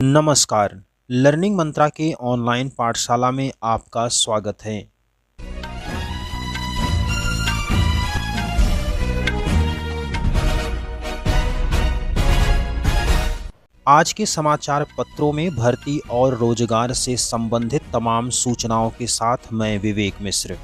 नमस्कार। लर्निंग मंत्रा के ऑनलाइन पाठशाला में आपका स्वागत है। आज के समाचार पत्रों में भर्ती और रोजगार से संबंधित तमाम सूचनाओं के साथ मैं विवेक मिश्र।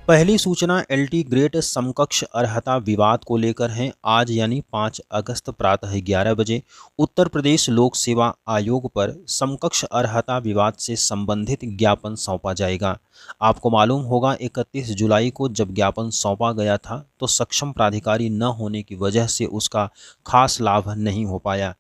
पहली सूचना एलटी ग्रेड समकक्ष अर्हता विवाद को लेकर है। आज यानी 5 अगस्त प्रातः 11 बजे उत्तर प्रदेश लोक सेवा आयोग पर समकक्ष अर्हता विवाद से संबंधित ज्ञापन सौंपा जाएगा। आपको मालूम होगा 31 जुलाई को जब ज्ञापन सौंपा गया था तो सक्षम प्राधिकारी न होने की वजह से उसका खास लाभ नहीं हो पाया।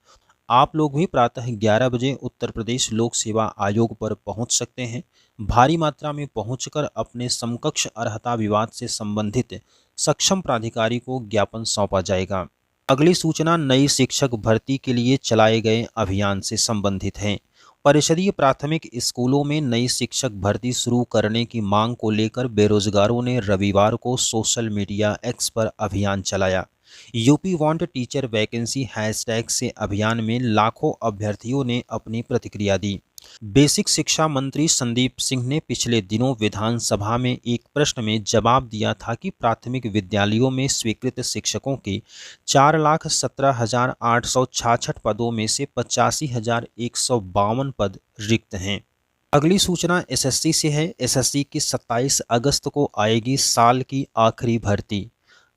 आप लोग भी प्रातः 11 बजे उत्तर प्रदेश लोक सेवा आयोग पर पहुंच सकते हैं। भारी मात्रा में पहुंचकर अपने समकक्ष अर्हता विवाद से संबंधित सक्षम प्राधिकारी को ज्ञापन सौंपा जाएगा। अगली सूचना नई शिक्षक भर्ती के लिए चलाए गए अभियान से संबंधित है। परिषदीय प्राथमिक स्कूलों में नई शिक्षक भर्ती शुरू करने की मांग को लेकर बेरोजगारों ने रविवार को सोशल मीडिया एक्स पर अभियान चलाया। UP want teacher vacancy hashtag से अभियान में लाखों अभ्यर्थियों ने अपनी प्रतिक्रिया दी। बेसिक शिक्षा मंत्री संदीप सिंह ने पिछले दिनों विधानसभा में एक प्रश्न में जवाब दिया था कि प्राथमिक विद्यालयों में स्वीकृत शिक्षकों के 4,17,866 पदों में से 85,152 पद रिक्त हैं। अगली सूचना एसएससी से है। एसएससी की 27 अगस्त को आएगी साल की आखिरी भर्ती।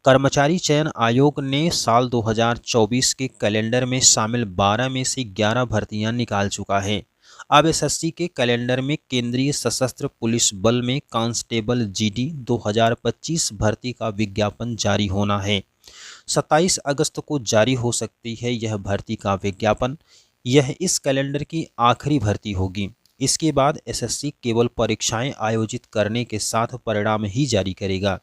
कर्मचारी चयन आयोग ने साल 2024 के कैलेंडर में शामिल 12 में से 11 भर्तियां निकाल चुका है। अब एसएससी के कैलेंडर में केंद्रीय सशस्त्र पुलिस बल में कांस्टेबल जीडी 2025 भर्ती का विज्ञापन जारी होना है। 27 अगस्त को जारी हो सकती है यह भर्ती का विज्ञापन। यह इस कैलेंडर की आखिरी भर्ती होगी। इसके बाद एसएससी केवल परीक्षाएं आयोजित करने के साथ परिणाम ही जारी करेगा।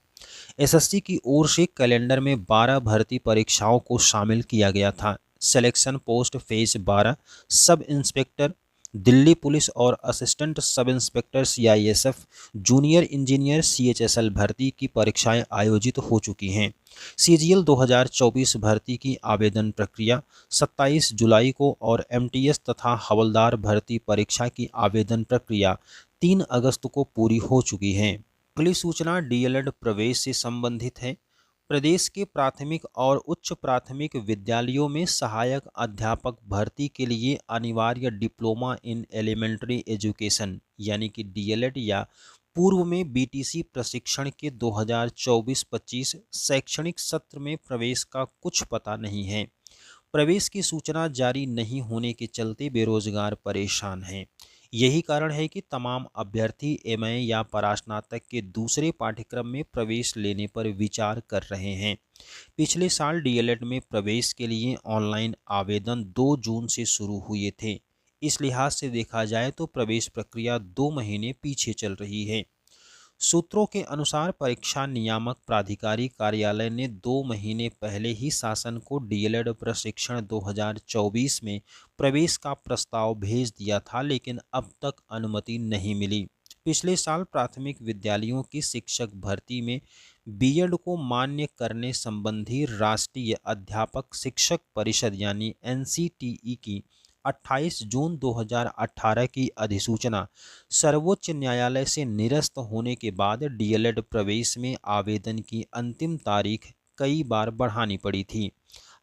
एसएससी की ओर से कैलेंडर में 12 भर्ती परीक्षाओं को शामिल किया गया था। Selection post phase 12, sub inspector Delhi police और assistant sub inspector CISF, junior engineer CHSL भर्ती की परीक्षाएं आयोजित हो चुकी हैं। सीजीएल 2024 भर्ती की आवेदन प्रक्रिया 27 जुलाई को और एमटीएस तथा हवलदार भर्ती परीक्षा की आवेदन प्रक्रिया 3 अगस्त को पूरी हो चुकी है। अगली सूचना डीएलएड प्रवेश से संबंधित है। प्रदेश के प्राथमिक और उच्च प्राथमिक विद्यालयों में सहायक अध्यापक भर्ती के लिए अनिवार्य डिप्लोमा इन एलिमेंट्री एजुकेशन यानी कि डीएलएड या पूर्व में बीटीसी प्रशिक्षण के 2024-25 शैक्षणिक सत्र में प्रवेश का कुछ पता नहीं है। प्रवेश की सूचना जारी नहीं होने के चलते बेरोजगार परेशान हैं। यही कारण है कि तमाम अभ्यर्थी एमए या परास्नातक के दूसरे पाठ्यक्रम में प्रवेश लेने पर विचार कर रहे हैं। पिछले साल डीएलएड में प्रवेश के लिए ऑनलाइन आवेदन 2 जून से शुरू हुए थे। इस लिहाज से देखा जाए तो प्रवेश प्रक्रिया 2 महीने पीछे चल रही है। सूत्रों के अनुसार परीक्षा नियामक प्राधिकारी कार्यालय ने 2 महीने पहले ही शासन को डीएलएड प्रशिक्षण 2024 में प्रवेश का प्रस्ताव भेज दिया था, लेकिन अब तक अनुमति नहीं मिली। पिछले साल प्राथमिक विद्यालयों की शिक्षक भर्ती में बीएड को मान्य करने संबंधी राष्ट्रीय अध्यापक शिक्षक परिषद यानी एनसीटीई की 28 जून 2018 की अधिसूचना सर्वोच्च न्यायालय से निरस्त होने के बाद डीएलएड प्रवेश में आवेदन की अंतिम तारीख कई बार बढ़ानी पड़ी थी।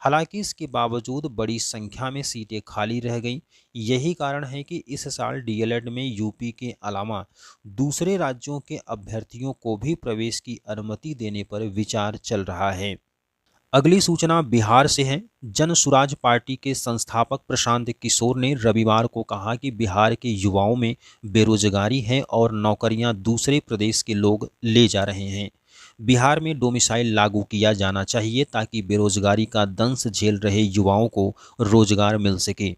हालांकि इसके बावजूद बड़ी संख्या में सीटें खाली रह गईं। यही कारण है कि इस साल डीएलएड में यूपी के अलावा दूसरे राज्यों के अभ्यर्थियों को भी प्रवेश की अनुमति देने पर विचार चल रहा है। अगली सूचना बिहार से है। जन सुराज पार्टी के संस्थापक प्रशांत किशोर ने रविवार को कहा कि बिहार के युवाओं में बेरोजगारी है और नौकरियां दूसरे प्रदेश के लोग ले जा रहे हैं। बिहार में डोमिसाइल लागू किया जाना चाहिए ताकि बेरोजगारी का दंश झेल रहे युवाओं को रोजगार मिल सके।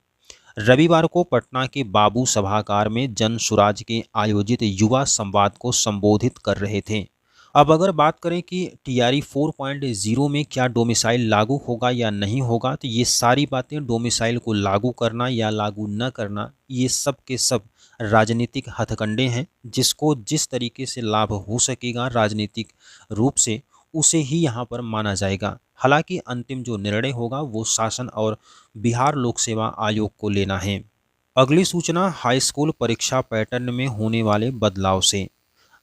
रविवार को पटना के बाबू सभागार में जन सुराज के आयोजित युवा संवाद को संबोधित कर रहे थे। अब अगर बात करें कि टीआरई 4.0 में क्या डोमिसाइल लागू होगा या नहीं होगा, तो ये सारी बातें डोमिसाइल को लागू करना या लागू न करना ये सब के सब राजनीतिक हथकंडे हैं। जिसको जिस तरीके से लाभ हो सकेगा राजनीतिक रूप से उसे ही यहाँ पर माना जाएगा। हालांकि अंतिम जो निर्णय होगा वो शासन और बिहार लोक सेवा आयोग को लेना है। अगली सूचना हाई स्कूल परीक्षा पैटर्न में होने वाले बदलाव से।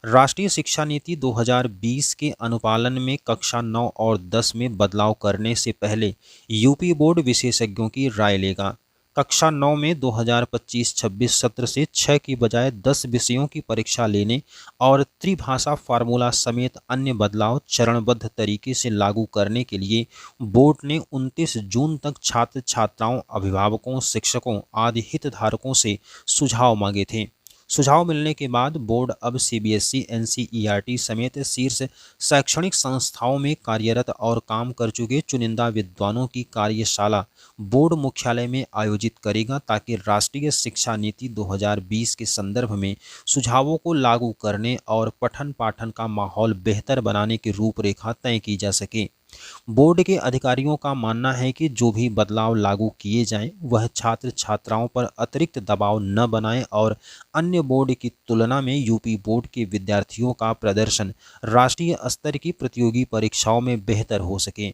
राष्ट्रीय शिक्षा नीति 2020 के अनुपालन में कक्षा 9 और 10 में बदलाव करने से पहले यूपी बोर्ड विशेषज्ञों की राय लेगा। कक्षा 9 में 2025-26 सत्र से 6 की बजाय 10 विषयों की परीक्षा लेने और त्रिभाषा फार्मूला समेत अन्य बदलाव चरणबद्ध तरीके से लागू करने के लिए बोर्ड ने 29 जून तक छात्र छात्राओं, अभिभावकों, शिक्षकों आदि हितधारकों से सुझाव मांगे थे। सुझाव मिलने के बाद बोर्ड अब सीबीएसई, एनसीईआरटी समेत शीर्ष शैक्षणिक संस्थाओं में कार्यरत और काम कर चुके चुनिंदा विद्वानों की कार्यशाला बोर्ड मुख्यालय में आयोजित करेगा, ताकि राष्ट्रीय शिक्षा नीति 2020 के संदर्भ में सुझावों को लागू करने और पठन पाठन का माहौल बेहतर बनाने की रूपरेखा तय की जा सके। बोर्ड के अधिकारियों का मानना है कि जो भी बदलाव लागू किए जाएं, वह छात्र छात्राओं पर अतिरिक्त दबाव न बनाएं और अन्य बोर्ड की तुलना में यूपी बोर्ड के विद्यार्थियों का प्रदर्शन राष्ट्रीय स्तर की प्रतियोगी परीक्षाओं में बेहतर हो सके।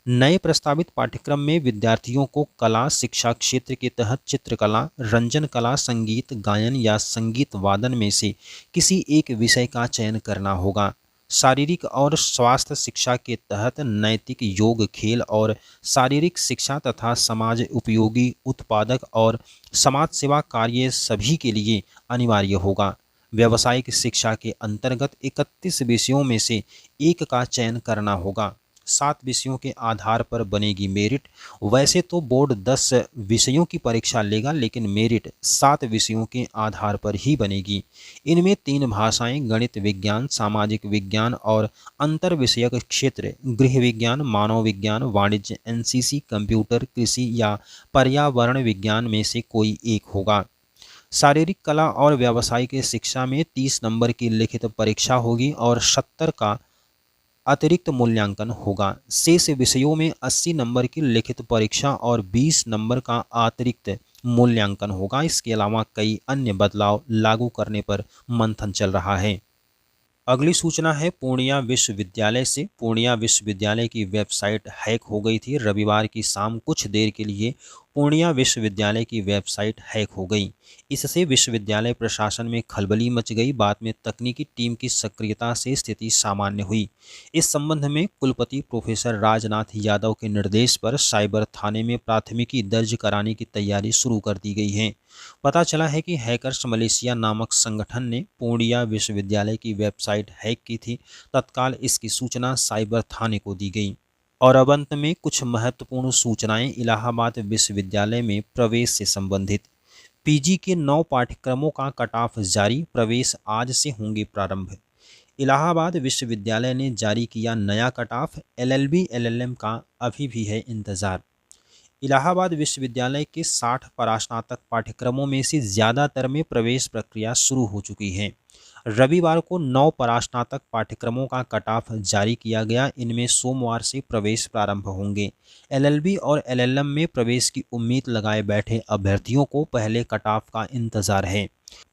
नए प्रस्तावित पाठ्यक्रम में विद्यार्थियों को कला शिक्षा क्षेत्र के तहत चित्रकला, रंजन कला, संगीत गायन या संगीत वादन में से किसी एक विषय का चयन करना होगा। शारीरिक और स्वास्थ्य शिक्षा के तहत नैतिक, योग, खेल और शारीरिक शिक्षा तथा समाज उपयोगी, उत्पादक और समाज सेवा कार्य सभी के लिए अनिवार्य होगा। व्यावसायिक शिक्षा के अंतर्गत 31 विषयों में से एक का चयन करना होगा। 7 विषयों के आधार पर बनेगी मेरिट। वैसे तो बोर्ड 10 विषयों की परीक्षा लेगा, लेकिन मेरिट 7 विषयों के आधार पर ही बनेगी। इनमें 3 भाषाएं, गणित, विज्ञान, सामाजिक विज्ञान और अंतर विषयक क्षेत्र, गृह विज्ञान, मानव विज्ञान, वाणिज्य, एनसीसी, कंप्यूटर, कृषि या पर्यावरण विज्ञान में से कोई एक होगा। शारीरिक कला और व्यावसायिक शिक्षा में 30 नंबर की लिखित परीक्षा होगी और 70 का अतिरिक्त मूल्यांकन होगा। शेष विषयों में 80 नंबर की लिखित परीक्षा और 20 नंबर का अतिरिक्त मूल्यांकन होगा। इसके अलावा कई अन्य बदलाव लागू करने पर मंथन चल रहा है। अगली सूचना है पूर्णिया विश्वविद्यालय से। पूर्णिया विश्वविद्यालय की वेबसाइट हैक हो गई थी। रविवार की शाम कुछ देर के लिए पूर्णिया विश्वविद्यालय की वेबसाइट हैक हो गई। इससे विश्वविद्यालय प्रशासन में खलबली मच गई। बाद में तकनीकी टीम की सक्रियता से स्थिति सामान्य हुई। इस संबंध में कुलपति प्रोफेसर राजनाथ यादव के निर्देश पर साइबर थाने में प्राथमिकी दर्ज कराने की तैयारी शुरू कर दी गई है। पता चला है कि हैकर्स मलेशिया नामक संगठन ने पूर्णिया विश्वविद्यालय की वेबसाइट हैक की थी। तत्काल इसकी सूचना साइबर थाने को दी गई। और अब अंत में कुछ महत्वपूर्ण सूचनाएं इलाहाबाद विश्वविद्यालय में प्रवेश से संबंधित। पीजी के 9 पाठ्यक्रमों का कट ऑफ जारी, प्रवेश आज से होंगे प्रारंभ। इलाहाबाद विश्वविद्यालय ने जारी किया नया कट ऑफ। एलएलबी एलएलएम का अभी भी है इंतजार। इलाहाबाद विश्वविद्यालय के 60 परास्नातक पाठ्यक्रमों में से ज़्यादातर में प्रवेश प्रक्रिया शुरू हो चुकी है। रविवार को 9 परास्नातक पाठ्यक्रमों का कट ऑफ जारी किया गया। इनमें सोमवार से प्रवेश प्रारंभ होंगे। एलएलबी और एलएलएम में प्रवेश की उम्मीद लगाए बैठे अभ्यर्थियों को पहले कट ऑफ का इंतजार है।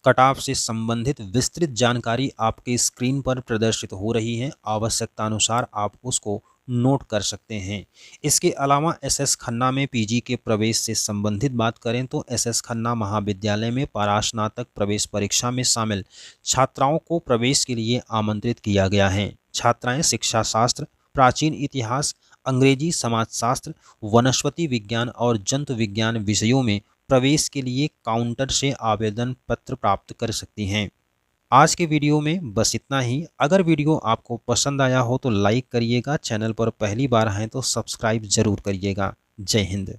कट ऑफ से संबंधित विस्तृत जानकारी आपके स्क्रीन पर प्रदर्शित हो रही है। आवश्यकता अनुसार आप उसको नोट कर सकते हैं। इसके अलावा एसएस खन्ना में पीजी के प्रवेश से संबंधित बात करें तो एसएस खन्ना महाविद्यालय में परास्नातक प्रवेश परीक्षा में शामिल छात्राओं को प्रवेश के लिए आमंत्रित किया गया है। छात्राएं शिक्षा शास्त्र, प्राचीन इतिहास, अंग्रेजी, समाजशास्त्र, वनस्पति विज्ञान और जंतु विज्ञान विषयों में प्रवेश के लिए काउंटर से आवेदन पत्र प्राप्त कर सकती हैं। आज के वीडियो में बस इतना ही। अगर वीडियो आपको पसंद आया हो तो लाइक करिएगा। चैनल पर पहली बार हैं तो सब्सक्राइब जरूर करिएगा। जय हिंद।